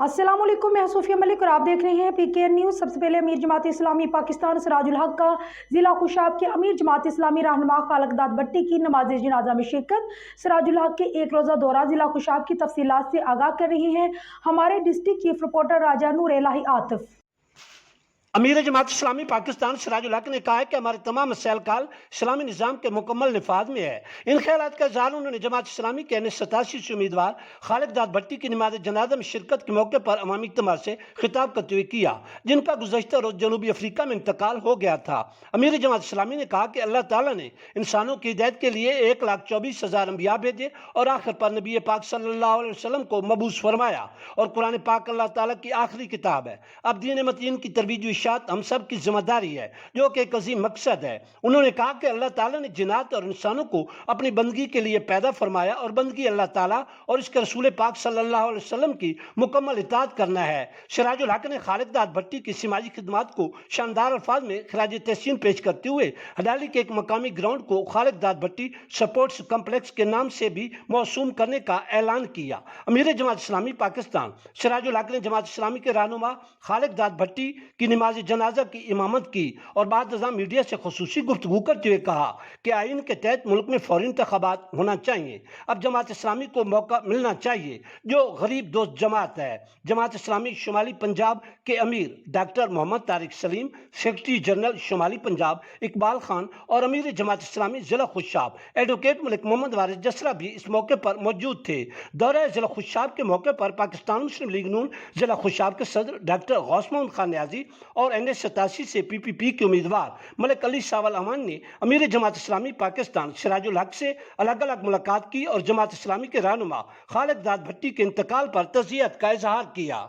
अस्सलाम वालेकुम, मैं सूफिया मलिक और आप देख रहे हैं PKN न्यूज़। सबसे पहले अमीर जमात इस्लामी पाकिस्तान सिराजुल हक का ज़िला खुशाब के अमीर जमात इस्लामी रहनुमा खालिक दाद भट्टी की नमाज जनाजा में शिरकत। सिराजुल हक के एक रोज़ा दौरा ज़िला खुशाब की तफसीलात से आगाह कर रहे हैं हमारे डिस्ट्रिक्ट चीफ रिपोर्टर राजा नूर इलाही आतिफ। अमीर जमात इस्लामी पाकिस्तान सिराजुल हक ने कहा है कि हमारे तमाम मसैल काल इस्लामी निज़ाम के मुकम्मल निफाज में है। इन ख्यालात का इज़हार उन्होंने जमात इस्लामी के NS87 से उम्मीदवार खालिक दाद भट्टी की नमाज जनाजा में शिरकत के मौके पर अवामी इज्तिमा से खिताब करते हुए किया, जिनका गुज़श्ता रोज़ जनूबी अफ्रीका में इंतकाल हो गया था। अमीर जमात इस्लामी ने कहा कि अल्लाह ताला ने इंसानों की हिदायत के लिए 1,24,000 अंबिया भेजे और आखिर पर नबी पाक सल्लल्लाहु अलैहि वसल्लम को मबूस फरमाया और कुरान पाक अल्लाह ताला की आखिरी किताब है। अब दीन मतीन की तरबीज हम सब की जिम्मेदारी है, जो कि एक अजीम मकसद है। उन्होंने कहा कि अल्लाह ताला ने जिन्नात और इंसानों को अपनी बंदगी के लिए पैदा फरमाया और बंदगी अल्लाह ताला और इसके रसूल पाक सल्लल्लाहु अलैहि वसल्लम की मुकम्मल इताअत करना है। सिराजुल हक ने खालिक दाद भट्टी की समाजी खिदमत को शानदार अल्फाज में खराज तहसीन पेश करते हुए हडाली के एक मकामी ग्राउंड को खालिक दाद भट्टी स्पोर्ट्स कम्प्लेक्स के नाम से भी मौसूम करने का ऐलान किया। अमीर जमात इस्लामी पाकिस्तान सिराजुल हक ने जमात इस्लामी के रहनुमा खालिक दाद भट्टी की नमाज जनाजा की इमामत की और बाद मीडिया से खुसूसी गुफ्तगू करते हुए कहा कि आइन के तहत मुल्क में फौरी इंतखाबात होना चाहिए। अब जमात इस्लामी को मौका मिलना चाहिए, जो गरीब दोस्त जमात है। जमात इस्लामी शुमाली पंजाब के अमीर doctor Mohammad Tariq Saleem, secretary general शुमाली पंजाब इकबाल खान और अमीर जमात इस्लामी जिला खुशाब एडवोकेट मलिक मोहम्मद वारिस जसरा भी इस मौके पर मौजूद थे। दौरे जिला खुशाब के मौके पर पाकिस्तान मुस्लिम लीग नून जिला खुशाब के सदर डॉक्टर गौस मोहम्मद खान न्याजी और NS87 से PPP के उम्मीदवार मलिक अली सावल अमान ने अमीर जमात इस्लामी पाकिस्तान सिराजुल हक से अलग अलग मुलाकात की और जमात इस्लामी के रहनुमा खालिक दाद भट्टी के इंतकाल पर तज़ियत का इजहार किया।